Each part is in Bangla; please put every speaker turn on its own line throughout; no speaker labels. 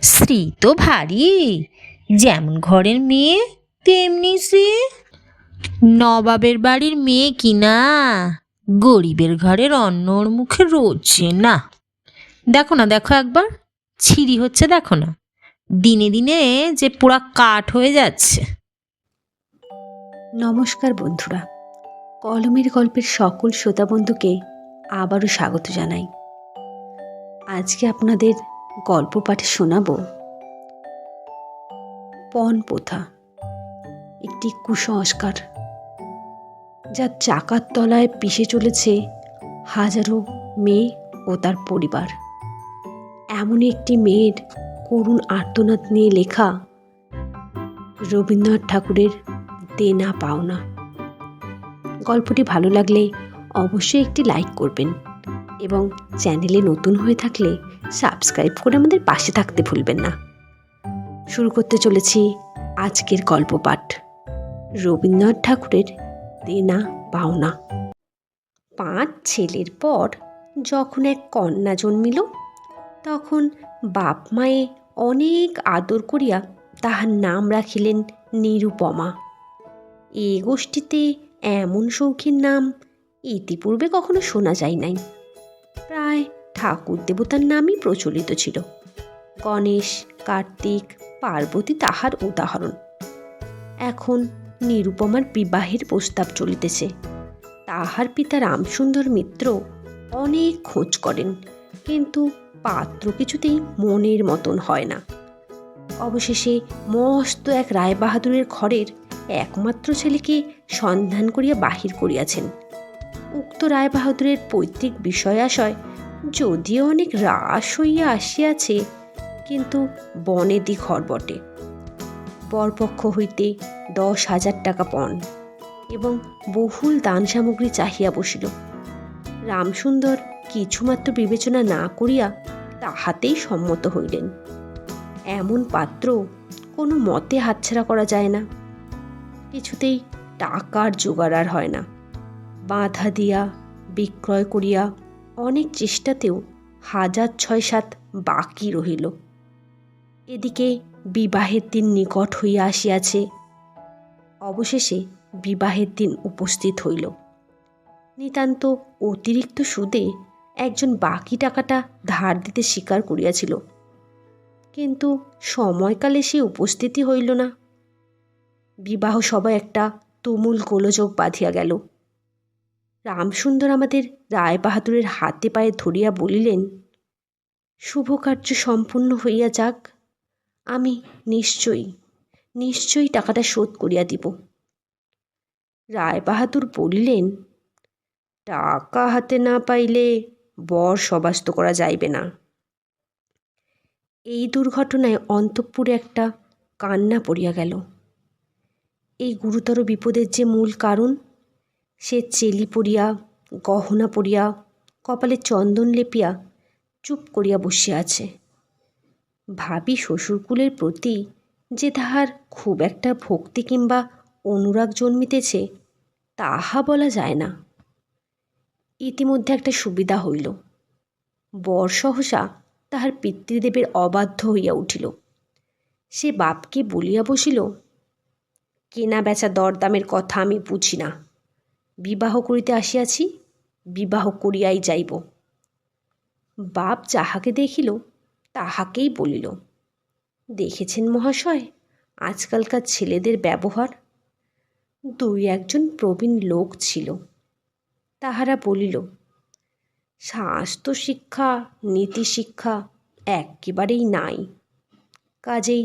স্ত্রী তো ভারী, যেমন ঘরের মেয়ে তেমনি সে। নবাবের বাড়ির মেয়ে কিনা, গরিবের ঘরের অন্ন ওর মুখে রোচে না। দেখো না, দেখো একবার ছিঁড়ি হচ্ছে, দেখো না, দিনে দিনে যে পোড়া কাঠ হয়ে যাচ্ছে।
নমস্কার বন্ধুরা, কলমের গল্পের সকল শ্রোতা বন্ধুকে আবারও স্বাগত জানাই। আজকে আপনাদের গল্প পাঠে শোনাব পণ প্রথা, একটি কুসংস্কার যার চাকার তলায় পিষে চলেছে হাজারো মেয়ে ও তার পরিবার। এমনই একটি মেয়ের করুণ আর্তনাদ নিয়ে লেখা রবীন্দ্রনাথ ঠাকুরের দেনা পাওনা। গল্পটি ভালো লাগলে অবশ্যই একটি লাইক করবেন এবং চ্যানেলে নতুন হয়ে থাকলে সাবস্ক্রাইব করে আমাদের পাশে থাকতে ভুলবেন না। শুরু করতে চলেছি আজকের গল্প পাঠ, রবীন্দ্রনাথ ঠাকুরের দেনা পাওনা। 5 ছেলের পর যখন এক কন্যা জন্মিল, তখন বাপ মায়ে অনেক আদর করিয়া তাহার নাম রাখিলেন নিরুপমা। এ গোষ্ঠীতে এমন সৌখীর নাম ইতিপূর্বে কখনো শোনা যায় নাই। প্রায় ঠাকুর দেবতার নামই প্রচলিত ছিল। গণেশ, কার্তিক, পার্বতী তাহার উদাহরণ। এখন নিরুপমার বিবাহের প্রস্তাব চলিতেছে। তাহার পিতা রামসুন্দর মিত্র অনেক খোঁজ করেন, কিন্তু পাত্র কিছুতেই মনের মতন হয় না। অবশেষে মস্ত এক রায়বাহাদুরের ঘরের একমাত্র ছেলেকে সন্ধান করিয়া বাহির করিয়াছেন। উক্ত রায়বাহাদুরের পৈতৃক বিষয়াশয় যদিও অনেক হ্রাস হইয়া আসিয়াছে, কিন্তু বনেদি ঘর বটে। বরপক্ষ হইতে 10,000 টাকা পণ এবং বহুল দান সামগ্রী চাহিয়া বসিল। রামসুন্দর কিছুমাত্র বিবেচনা না করিয়া তাহাতেই সম্মত হইলেন। এমন পাত্র কোনো মতে হাতছাড়া করা যায় না। কিছুতেই টাকার জোগাড় আর হয় না। বাঁধা দিয়া বিক্রয় করিয়া অনেক চেষ্টাতেও 6,7 বাকি রহিল। এদিকে বিবাহের দিন নিকট হইয়া আসিয়াছে। অবশেষে বিবাহের দিন উপস্থিত হইল। নিতান্ত অতিরিক্ত সুদে একজন বাকি টাকাটা ধার দিতে স্বীকার করিয়াছিল, কিন্তু সময়কালে সে উপস্থিতি হইল না। বিবাহ সবাই একটা তুমুল গোলযোগ বাঁধিয়া গেল। রামসুন্দর আমাদের রায়বাহাদুরের হাতে পায়ে ধরিয়া বলিলেন, শুভ কার্য সম্পূর্ণ হইয়া যাক, আমি নিশ্চয়ই টাকাটা শোধ করিয়া দিব। রায়বাহাদুর বলিলেন, টাকা হাতে না পাইলে বর সবাস্ত করা যাইবে না। এই দুর্ঘটনায় অন্তঃপুরে একটা কান্না পড়িয়া গেল। এই গুরুতর বিপদের যে মূল কারণ, সে চেলি পরিয়া, গহনা পরিয়া, কপালে চন্দন লেপিয়া চুপ করিয়া বসিয়া আছে। ভাবি শ্বশুরকুলের প্রতি যে তাহার খুব একটা ভক্তি কিংবা অনুরাগ জন্মিতেছে, তাহা বলা যায় না। ইতিমধ্যে একটা সুবিধা হইল। বর সহসা তাহার পিতৃদেবের অবাধ্য হইয়া উঠিল। সে বাপকে বলিয়া বসিল, কেনা বেচা দরদামের কথা আমি বুঝি না। বিবাহ করিতে আসিয়াছি, বিবাহ করিয়াই যাইব। বাপ যাহাকে দেখিল তাহাকেই বলিল, দেখেছেন মহাশয় আজকালকার ছেলেদের ব্যবহার। 2-1 প্রবীণ লোক ছিল, তাহারা বলিল, স্বাস্থ্য শিক্ষা নীতি শিক্ষা একেবারেই নাই। কাজেই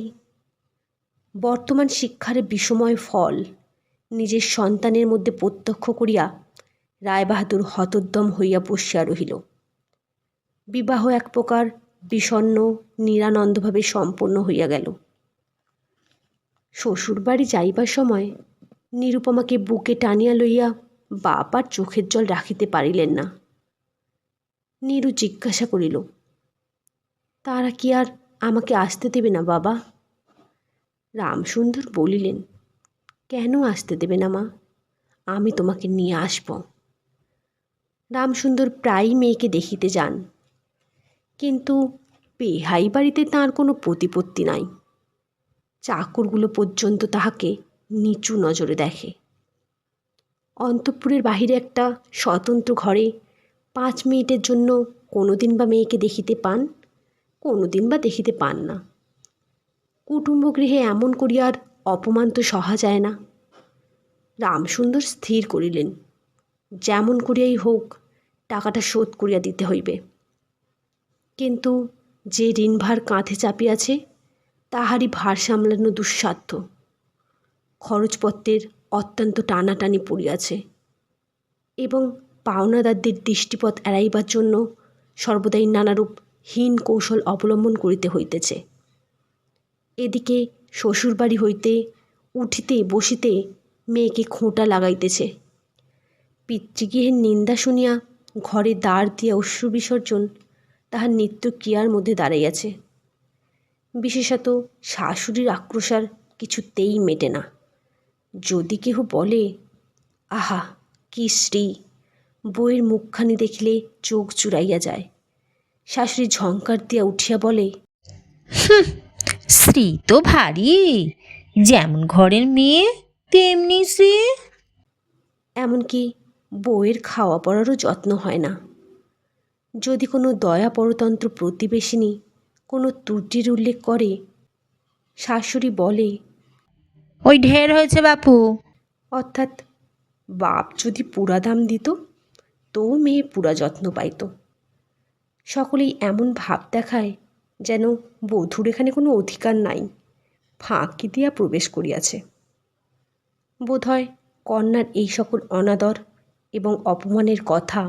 বর্তমান শিক্ষার বিষময় ফল নিজের সন্তানের মধ্যে প্রত্যক্ষ করিয়া রায়বাহাদুর হতোদ্যম হইয়া বসিয়া রহিল। বিবাহ এক প্রকার বিষণ্ণ নিরানন্দভাবে সম্পন্ন হইয়া গেল। শ্বশুরবাড়ি যাইবার সময় নিরুপমাকে বুকে টানিয়া লইয়া বাপ আর চোখের জল রাখিতে পারিলেন না। নীরু জিজ্ঞাসা করিল, তারা কি আর আমাকে আসতে দেবে না বাবা? রামসুন্দর বলিলেন, কেন আসতে দেবে না মা? আমি তোমাকে নিয়ে আসব। রামসুন্দর প্রায়ই মেয়েকে দেখিতে যান, কিন্তু বেহাই বাড়িতে তাঁর কোনো প্রতিপত্তি নাই। চাকরগুলো পর্যন্ত তাহাকে নিচু নজরে দেখে। অন্তঃপুরের বাহিরে একটা স্বতন্ত্র ঘরে 5 মিনিটের জন্য কোনোদিন বা মেয়েকে দেখিতে পান, কোনোদিন বা দেখিতে পান না। কুটুম্বগৃহে এমন করিয়ার অপমান তো সহা যায় না। রামসুন্দর স্থির করিলেন, যেমন করিয়াই হোক টাকাটা শোধ করিয়া দিতে হইবে। কিন্তু যে ঋণভার কাঁধে চাপিয়াছে তাহারই ভার সামলানো দুঃসাধ্য। খরচপত্রের অত্যন্ত টানাটানি পড়িয়াছে এবং পাওনাদারদের দৃষ্টিপথ এড়াইবার জন্য সর্বদাই নানারূপ হীন কৌশল অবলম্বন করিতে হইতেছে। এদিকে শ্বশুরবাড়ি হইতে উঠিতে বসিতে মেয়েকে খোঁটা লাগাইতেছে। পিতৃগৃহের নিন্দা শুনিয়া ঘরে দ্বার দিয়া অশ্রু বিসর্জন তাহার নিত্য ক্রিয়ার মধ্যে দাঁড়াইয়াছে। বিশেষত শাশুড়ির আক্রোশ আর কিছুতেই মেটে না। যদি কেহ বলে, আহা কি শ্রী, বউয়ের মুখখানি দেখিলে চোখ চুরাইয়া যায়, শাশুড়ি ঝংকার দিয়া উঠিয়া বলে,
স্ত্রী তো ভারী, যেমন ঘরের মেয়ে তেমনি সে।
এমনকি বউয়ের খাওয়া পড়ারও যত্ন হয় না। যদি কোনো দয়া পরতন্ত্র প্রতিবেশিনী কোনো ত্রুটির উল্লেখ করে, শাশুড়ি বলে,
ওই ঢের হয়েছে বাপু।
অর্থাৎ বাপ যদি পুরা দাম দিত তো মেয়ে পুরা যত্ন পাইত। সকলেই এমন ভাব দেখায় যেন বধূর এখানে কোনো অধিকার নাই, ফাঁকি দিয়া প্রবেশ করিয়াছে। বোধহয় কন্যার এই সকল অনাদর এবং অপমানের কথা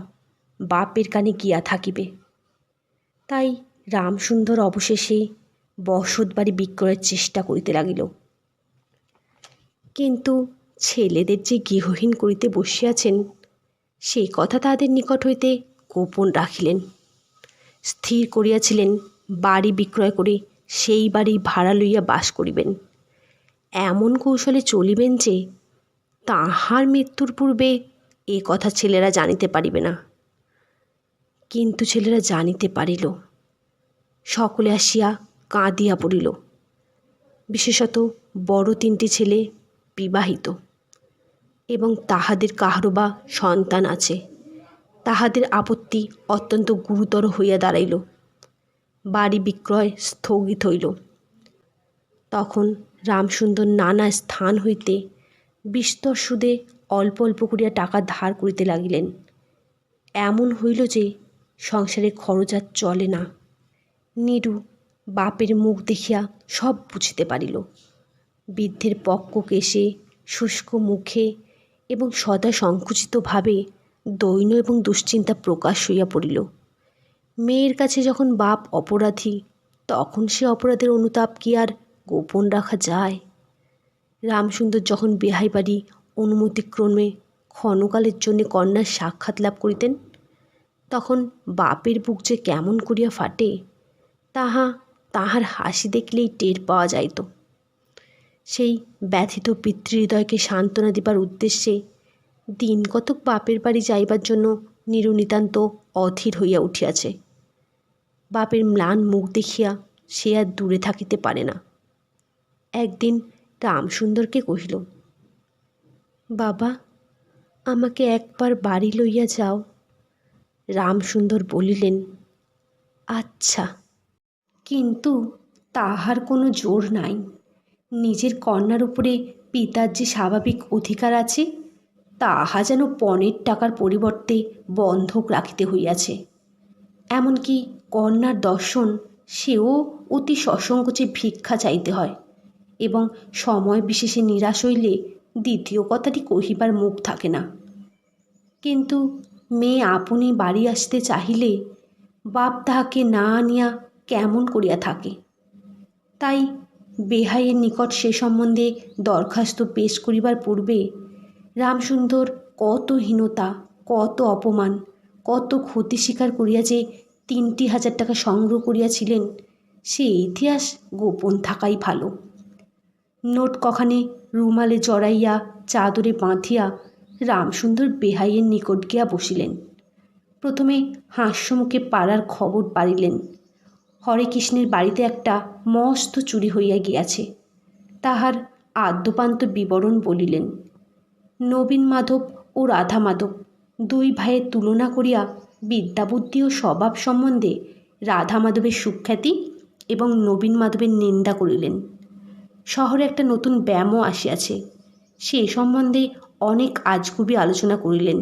বাপের কানে গিয়া থাকিবে। তাই রামসুন্দর অবশেষে বসত বাড়ি বিক্রয়ের চেষ্টা করিতে লাগিল। কিন্তু ছেলেদের যে গৃহহীন করিতে বসিয়াছেন সেই কথা তাদের নিকট হইতে গোপন রাখিলেন। স্থির করিয়াছিলেন বাড়ি বিক্রয় করে সেই বাড়ি ভাড়া লইয়া বাস করিবেন। এমন কৌশলে চলিবেন যে তাহার মৃত্যুর পূর্বে এ কথা ছেলেরা জানিতে পারিবে না। কিন্তু ছেলেরা জানিতে পারিল। সকলে আসিয়া কাঁদিয়া পড়িল। বিশেষত বড় 3টি ছেলে বিবাহিত এবং তাহাদের কাহারও বা সন্তান আছে। তাহাদের আপত্তি অত্যন্ত গুরুতর হইয়া দাঁড়াইল। বাড়ি বিক্রয় স্থগিত হইল। তখন রামসুন্দর নানা স্থান হইতে বিস্তর সুদে অল্প অল্প করিয়া টাকা ধার করিতে লাগিলেন। এমন হইল যে সংসারে খরচ আর চলে না। নীরু বাপের মুখ দেখিয়া সব বুঝিতে পারিল। বৃদ্ধের পক্ক কেশে, শুষ্ক মুখে এবং সদা সংকুচিত ভাবে দৈন্য এবং দুশ্চিন্তা প্রকাশ হইয়া পড়িল। মেয়ের কাছে যখন বাপ অপরাধী, তখন সে অপরাধের অনুতাপ কি আর গোপন রাখা যায়? রামসুন্দর যখন বেহাই বাড়ি অনুমতিক্রমে ক্ষণকালের জন্য কন্যার সাক্ষাৎ লাভ করিতেন, তখন বাপের বুক যে কেমন করিয়া ফাটে তাহার হাসি দেখলেই টের পাওয়া যাইত। সেই ব্যথিত পিতৃহৃদয়কে সান্ত্বনা দিবার উদ্দেশ্যে দিন কতক বাপের বাড়ি যাইবার জন্য নীরু নিতান্ত অধীর হইয়া উঠিয়াছে। বাপের ম্লান মুখ দেখিয়া সে আর দূরে থাকিতে পারে না। একদিন রামসুন্দরকে কহিল, বাবা, আমাকে একবার বাড়ি লইয়া যাও। রামসুন্দর বলিলেন, আচ্ছা। কিন্তু তাহার কোনো জোর নাই। নিজের কন্যার উপরে পিতার যে স্বাভাবিক অধিকার আছে তাহা যেন পণের টাকার পরিবর্তে বন্ধক রাখিতে হইয়াছে। এমনকি কন্যার দর্শন সেও অতি সসংকোচে ভিক্ষা চাইতে হয় এবং সময় বিশেষে নিরাশ হইলে দ্বিতীয় কথাটি কহিবার মুখ থাকে না। কিন্তু মেয়ে আপনি বাড়ি আসতে চাহিলে বাপ তাহাকে না আনিয়া কেমন করিয়া থাকে। তাই বেহাইয়ের নিকট সে সম্বন্ধে দরখাস্ত পেশ করিবার পূর্বে রামসুন্দর কত হীনতা, কত অপমান, কত ক্ষতি স্বীকার করিয়া যে 3,000 টাকা সংগ্রহ করিয়াছিলেন সে ইতিহাস গোপন থাকাই ভালো। নোট কখানে রুমালে জড়াইয়া চাদরে বাঁধিয়া রামসুন্দর বেহাইয়ের নিকট গিয়া বসিলেন। প্রথমে হাস্যমুখে পাড়ার খবর পাড়িলেন। হরে কৃষ্ণের বাড়িতে একটা মস্ত চুরি হইয়া গিয়াছে। তাহার আদ্যপান্ত বিবরণ বলিলেন। নবীন মাধব ও রাধা মাধব দুই ভাইয়ের তুলনা করিয়া বিদ্যাবুদ্ধি ও স্বভাব সম্বন্ধে রাধা মাধবের সুখ্যাতি এবং নবীন মাধবের নিন্দা করিলেন। শহরে একটা নতুন ব্যায়ামও আসিয়াছে, সে সম্বন্ধে অনেক আজগুবি আলোচনা করিলেন।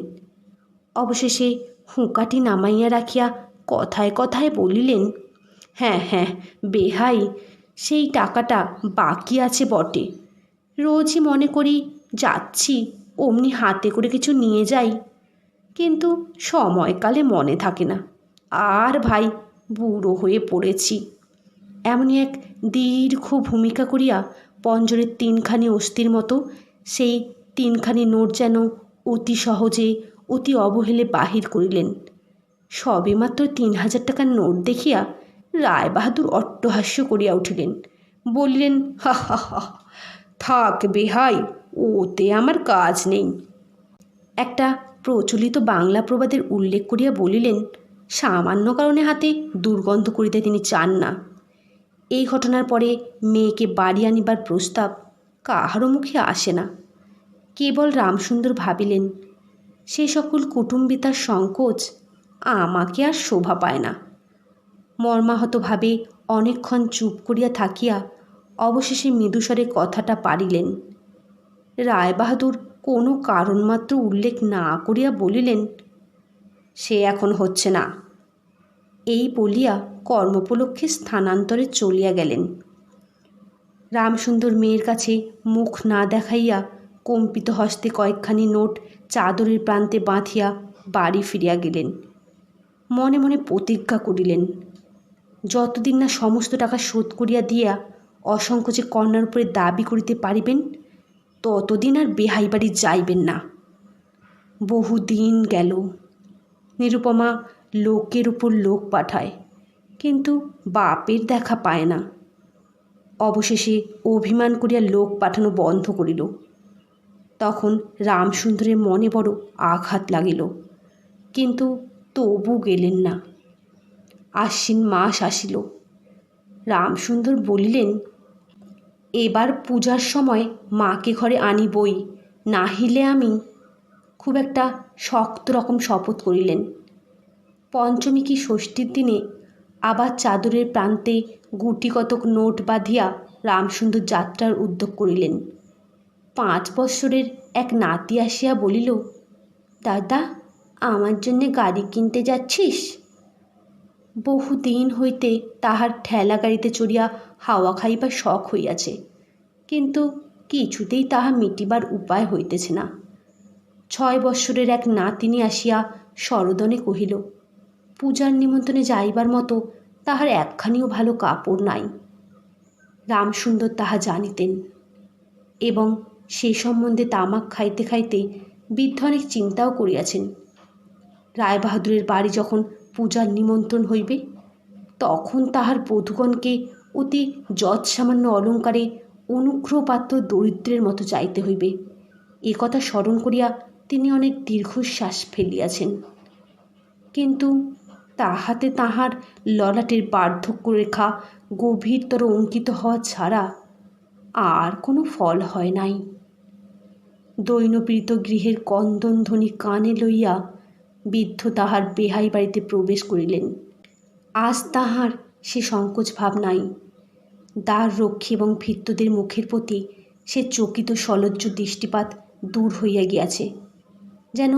অবশেষে হুঁকাটি নামাইয়া রাখিয়া কথায় কথায় বলিলেন, হ্যাঁ হ্যাঁ বেহাই, সেই টাকাটা বাকি আছে বটে। রোজই মনে করি যাচ্ছি, অমনি হাতে করে কিছু নিয়ে যাই, কিন্তু সময়কালে মনে থাকে না। আর ভাই বুড়ো হয়ে পড়েছি। এমনই এক দীর্ঘ ভূমিকা করিয়া পঞ্জরের তিনখানি অস্থির মতো সেই তিনখানি নোট যেন অতি সহজে অতি অবহেলে বাহির করিলেন। সবেমাত্র ৩,০০০ টাকার নোট দেখিয়া রায়বাহাদুর অট্টহাস্য করিয়া উঠিলেন। বললেন, হা হা হা, থাক বেহাই, ওতে আমার কাজ নেই। একটা প্রচলিত বাংলা প্রবাদের উল্লেখ করিয়া বলিলেন, সামান্য কারণে হাতে দুর্গন্ধ করিতে তিনি চান না। এই ঘটনার পরে মেয়েকে বাড়ি আনিবার প্রস্তাব কাহারও মুখে আসে না। কেবল রামসুন্দর ভাবিলেন, সে সকল কুটুম্বিতার সংকোচ আমাকে আর শোভা পায় না। মর্মাহতভাবে অনেকক্ষণ চুপ করিয়া থাকিয়া অবশেষে মৃদুস্বরে কথাটা পারিলেন। রায়বাহাদুর কোনো কারণমাত্র উল্লেখ না করিয়া বলিলেন, সে এখন হচ্ছে না। এই বলিয়া কর্মোপলক্ষে স্থানান্তরে চলিয়া গেলেন। রামসুন্দর মেয়ের কাছে মুখ না দেখাইয়া কম্পিত হস্তে কয়েকখানি নোট চাদরের প্রান্তে বাঁধিয়া বাড়ি ফিরিয়া গেলেন। মনে মনে প্রতিজ্ঞা করিলেন, যতদিন না সমস্ত টাকা শোধ করিয়া দিয়া অসংকোচে কন্যার উপরে দাবি করিতে পারিবেন, ততদিন আর বেহাই বাড়ি যাইবেন না। বহুদিন গেল। নিরুপমা লোকের উপর লোক পাঠায়, কিন্তু বাপের দেখা পায় না। অবশেষে অভিমান করিয়া লোক পাঠানো বন্ধ করিল। তখন রামসুন্দরের মনে বড় আঘাত লাগিল, কিন্তু তবু গেলেন না। আশ্বিন মাস আসিল। রামসুন্দর বলিলেন, এবার পূজার সময় মাকে ঘরে আনিবই, নাহিলে আমি। খুব একটা শক্ত রকম শপথ করিলেন। পঞ্চমী কি ষষ্ঠীর দিনে আবার চাদরের প্রান্তে গুটি কতক নোট বাঁধিয়া রামসুন্দর যাত্রার উদ্যোগ করিলেন। 5 বৎসরের এক নাতি আসিয়া বলিল, দাদা, আমার জন্যে গাড়ি কিনতে যাচ্ছিস? বহুদিন হইতে তাহার ঠেলা গাড়িতে চড়িয়া হাওয়া খাইবার শখ হইয়াছে, কিন্তু কিছুতেই তাহা মিটিবার উপায় হইতেছে না। 6 বৎসরের এক নাতিনী আসিয়া সরোদনে কহিল, পূজার নিমন্ত্রণে যাইবার মতো তাহার একখানিও ভালো কাপড় নাই। রামসুন্দর তাহা জানিতেন এবং সে সম্বন্ধে তামাক খাইতে খাইতে বৃদ্ধ অনেক চিন্তাও করিয়াছেন। রায়বাহাদুরের বাড়ি যখন পূজার নিমন্ত্রণ হইবে, তখন তাহার বধূগণকে অতি যৎসামান্য অলঙ্কারে অনুগ্রহপাত্র দরিদ্রের মতো যাইতে হইবে। এ কথা স্মরণ করিয়া তিনি অনেক দীর্ঘশ্বাস ফেলিয়াছেন, কিন্তু তাহাতে তাহার ললাটের বার্ধক্য রেখা গভীরতর অঙ্কিত হওয়া ছাড়া আর কোনো ফল হয় নাই। দৈনপীড়িত গৃহের কন্দনধ্বনি কানে লইয়া বৃদ্ধ তাহার বেহাই বাড়িতে প্রবেশ করিলেন। আজ তাহার সে সংকোচ ভাব নাই। দ্বার রক্ষী এবং ভৃত্যদের মুখের প্রতি সে চকিত সলজ্জ দৃষ্টিপাত দূর হইয়া গিয়াছে, যেন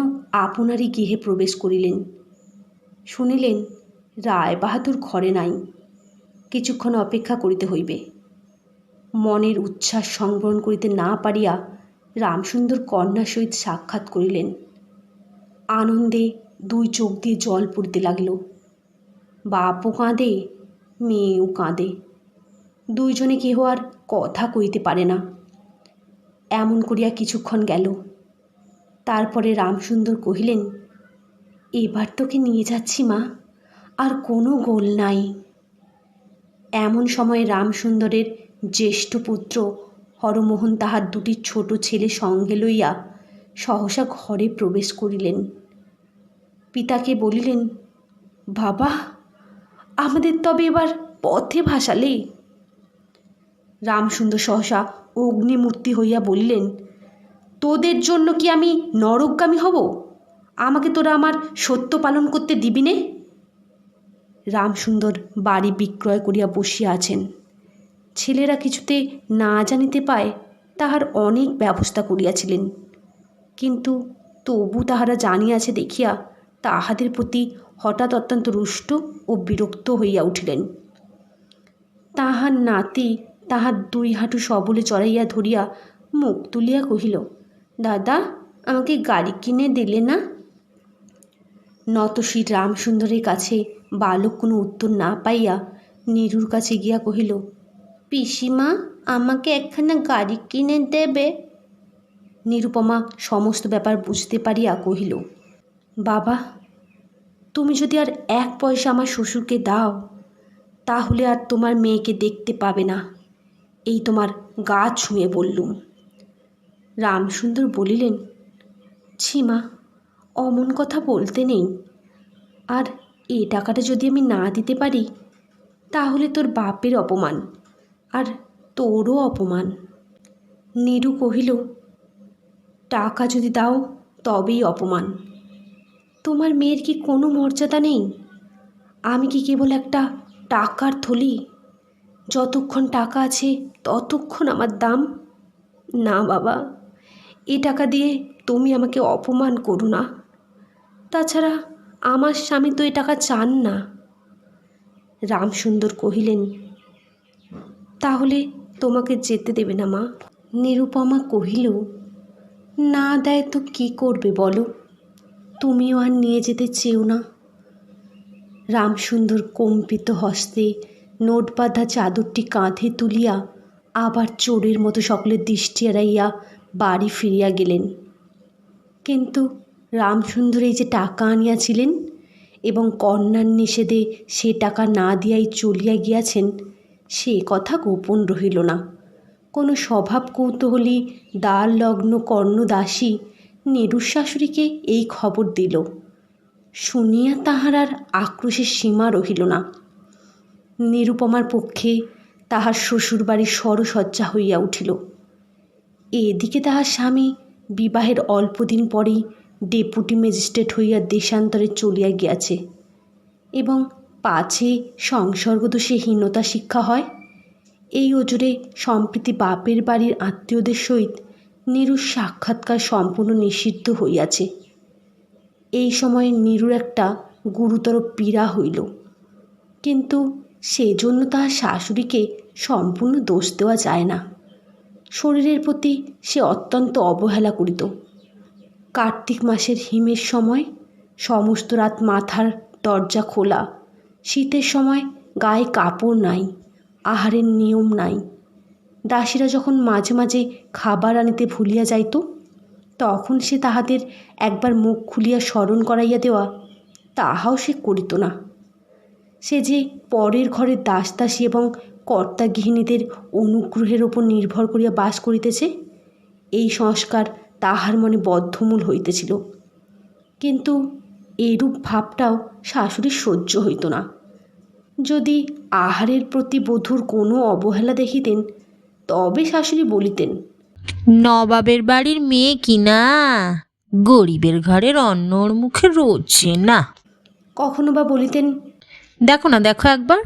আপনারই গৃহে প্রবেশ করিলেন। শুনিলেন রায়বাহাদুর ঘরে নাই, কিছুক্ষণ অপেক্ষা করিতে হইবে। মনের উচ্ছ্বাস সংবরণ করিতে না পারিয়া রামসুন্দর কন্যার সহিত সাক্ষাৎ করিলেন। আনন্দে 2 চোখ দিয়ে জল পড়িতে লাগিল। বাপও কাঁদে, মেয়েও কাঁদে, দুইজনে কেহ আর কথা কইতে পারে না। এমন করিয়া কিছুক্ষণ গেল। তারপরে রামসুন্দর কহিলেন, এবার তোকে নিয়ে যাচ্ছি মা, আর কোনো গোল নাই। এমন সময়ে রামসুন্দরের জ্যেষ্ঠ পুত্র হরমোহন তাহার 2টি ছোট ছেলে সঙ্গে লইয়া সহসা ঘরে প্রবেশ করিলেন। পিতাকে বলিলেন, বাবা, আমাদের তবে এবার পথে ভাসালে। রামসুন্দর সহসা অগ্নিমূর্তি হইয়া বলিলেন, তোদের জন্য কি আমি নরকগামী হব? আমাকে তোরা আমার সত্য পালন করতে দিবি নে? রামসুন্দর বাড়ি বিক্রয় করিয়া বসিয়া আছেন। ছেলেরা কিছুতে না জানিতে পায় তাহার অনেক ব্যবস্থা করিয়াছিলেন, কিন্তু তবু তাহারা জানিয়াছে দেখিয়া তাহাদের প্রতি হঠাৎ অত্যন্ত রুষ্ট ও বিরক্ত হইয়া উঠিলেন। তাহার নাতি তাহার 2 হাঁটু সবলে চড়াইয়া ধরিয়া মুখ তুলিয়া কহিল, দাদা, আমাকে গাড়ি কিনে দিলে না? নতশির রামসুন্দরের কাছে বালক কোনো উত্তর না পাইয়া নীরুর কাছে গিয়া কহিল, পিসিমা, আমাকে একখানা গাড়ি কিনে দেবে? নিরুপমা সমস্ত ব্যাপার বুঝতে পারিয়া কহিল, বাবা, তুমি যদি আর 1 পয়সা আমার শ্বশুরকে দাও তাহলে আর তোমার মেয়েকে দেখতে পাবে না, এই তোমার গা ছুঁয়ে বললুম। রামসুন্দর বলিলেন, ছিমা, অমন কথা বলতে নেই। আর এই টাকাটা যদি আমি না দিতে পারি তাহলে তোর বাপের অপমান আর তোরও অপমান। নীরু কহিল, টাকা যদি দাও তবেই অপমান। তোমার মেয়ের কি কোনো মর্যাদা নেই? আমি কি কেবল একটা টাকার থলি? যতক্ষণ টাকা আছে ততক্ষণ আমার দাম। না বাবা, এ টাকা দিয়ে তুমি আমাকে অপমান করো না। তাছাড়া আমার স্বামী তো এ টাকা চান না। রামসুন্দর কহিলেন, তাহলে তোমাকে যেতে দেবে না মা? নিরুপমা কহিল, না দেয় তো কী করবে বলো? তুমিও আর নিয়ে যেতে চেও না। রামসুন্দর কম্পিত হস্তে নোট বাঁধা চাদরটি কাঁধে তুলিয়া আবার চোরের মতো সকলের দৃষ্টি এড়াইয়া বাড়ি ফিরিয়া গেলেন। কিন্তু রামসুন্দর এই যে টাকা আনিয়াছিলেন এবং কন্যার নিষেধে সে টাকা না দিয়াই চলিয়া গিয়াছেন, সে কথা গোপন রহিল না। কোনো স্বভাব কৌতূহলী দ্বার লগ্ন কর্ণদাসী নীরুর শাশুড়িকে এই খবর দিল। শুনিয়া তাহার আর আক্রোশের সীমা রহিল না। নিরুপমার পক্ষে তাহার শ্বশুরবাড়ি সরসজ্জা হইয়া উঠিল। এদিকে তাহার স্বামী বিবাহের অল্পদিন পরেই ডেপুটি ম্যাজিস্ট্রেট হইয়া দেশান্তরে চলিয়া গিয়াছে এবং পাছে সংসর্গদোষে হীনতা শিক্ষা হয়, এই ওজরে সম্প্রতি বাপের বাড়ির আত্মীয়দের সহিত নীরুর সাক্ষাৎকার সম্পূর্ণ নিষিদ্ধ হইয়াছে। এই সময় নীরুর একটা গুরুতর পীড়া হইল, কিন্তু সেজন্য তাহার শাশুড়িকে সম্পূর্ণ দোষ দেওয়া যায় না। শরীরের প্রতি সে অত্যন্ত অবহেলা করিত। কার্তিক মাসের হিমের সময় সমস্ত রাত মাথার দরজা খোলা, শীতের সময় গায়ে কাপড় নাই, আহারের নিয়ম নাই। দাসীরা যখন মাঝে মাঝে খাবার আনিতে ভুলিয়া যাইত, তখন সে তাহাদের একবার মুখ খুলিয়া স্মরণ করাইয়া দেওয়া তাহাও সে করিত না। সে যে পরের ঘরের দাসদাসী এবং কর্তা গৃহিণীদের অনুগ্রহের ওপর নির্ভর করিয়া বাস করিতেছে, এই সংস্কার তাহার মনে বদ্ধমূল হইতেছিল। কিন্তু এরূপ ভাবটাও শাশুড়ির সহ্য হইত না। যদি আহারের প্রতি বধূর কোনো অবহেলা দেখিতেন তবে শাশুড়ি বলিতেন,
নবাবের বাড়ির মেয়ে কিনা, গরিবের ঘরের অন্যর মুখে রোজে না।
কখনো বা বলিতেন,
দেখো না, দেখো একবার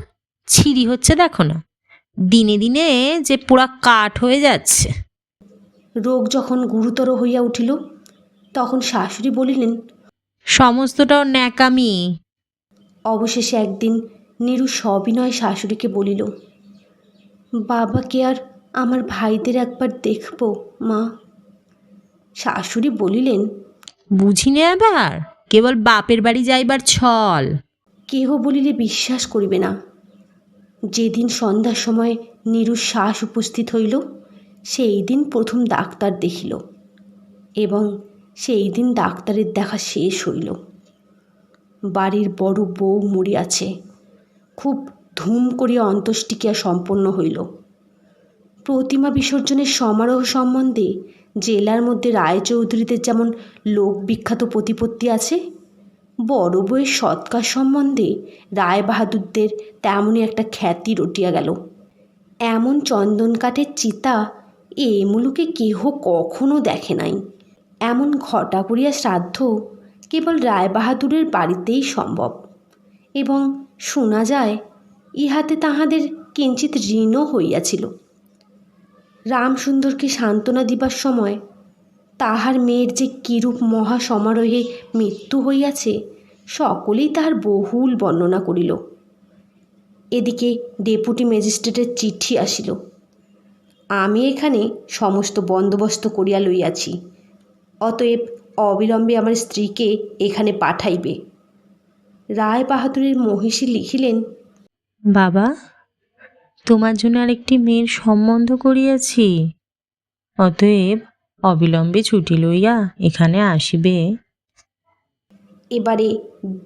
ছিঁড়ি হচ্ছে, দেখো না, দিনে দিনে যে পুরা কাঠ হয়ে যাচ্ছে।
রোগ যখন গুরুতর হইয়া উঠিল তখন শাশুড়ি বলিলেন,
সমস্তটাও ন্যাকামি।
অবশেষে একদিন নীরু সবিনয় শাশুড়িকে বলিল, বাবাকে আর আমার ভাইদের একবার দেখব মা। শাশুড়ি বলিলেন,
বুঝিনে আবার কেবল বাপের বাড়ি যাইবার ছল।
কেহ বলিলে বিশ্বাস করিবে না। যেদিন সন্ধ্যার সময় নীরুর শ্বাস উপস্থিত হইল সেই দিন প্রথম ডাক্তার দেখিল এবং সেই দিন ডাক্তারের দেখা শেষ হইল। বাড়ির বড় বউ মরিয়াছে। খুব ধুম করিয়া অন্ত্যেষ্টিক্রিয়া সম্পন্ন হইল। প্রতিমা বিসর্জনের সমারোহ সম্বন্ধে জেলার মধ্যে রায়চৌধুরীদের যেমন লোক বিখ্যাত প্রতিপত্তি আছে, বড় বউয়ের সৎকার সম্বন্ধে রায়বাহাদুরদের তেমনই একটা খ্যাতি রটিয়া গেল। এমন চন্দন কাঠের চিতা এ মুলুকে কেহ কখনো দেখে নাই। এমন ঘটা করিয়া শ্রাদ্ধ কেবল রায়বাহাদুরের বাড়িতেই সম্ভব, এবং শোনা যায় ইহাতে তাহাদের কিঞ্চিত ঋণও হইয়াছিল। রামসুন্দরকে সান্ত্বনা দিবার সময় তাহার মেয়ের যে কিরূপ মহা সমারোহে মৃত্যু হইয়াছে সকলেই তাহার বহুল বর্ণনা করিল। এদিকে ডেপুটি ম্যাজিস্ট্রেটের চিঠি আসিল। আমি এখানে সমস্ত বন্দোবস্ত করিয়া লইয়াছি, অতএব অবিলম্বে আমার স্ত্রীকে এখানে পাঠাইবে। রায়বাহাদুরের মহিষী লিখিলেন,
বাবা, তোমার জন্য আরেকটি মেয়ের সম্বন্ধ করিয়াছি, অতএব অবিলম্বে ছুটি লইয়া এখানে আসিবে।
এবারে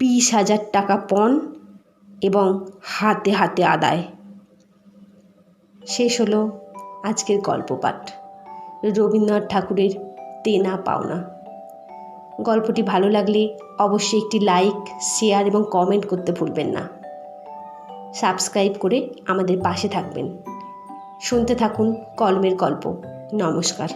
20,000 টাকা পণ এবং হাতে হাতে আদায়। শেষ হলো আজকের গল্পপাঠ, রবীন্দ্রনাথ ঠাকুরের দেনা পাওনা। গল্পটি ভালো লাগলে অবশ্যই একটি লাইক, শেয়ার এবং কমেন্ট করতে ভুলবেন না। সাবস্ক্রাইব করে আমাদের পাশে থাকবেন। শুনতে থাকুন কলমের গল্প। নমস্কার।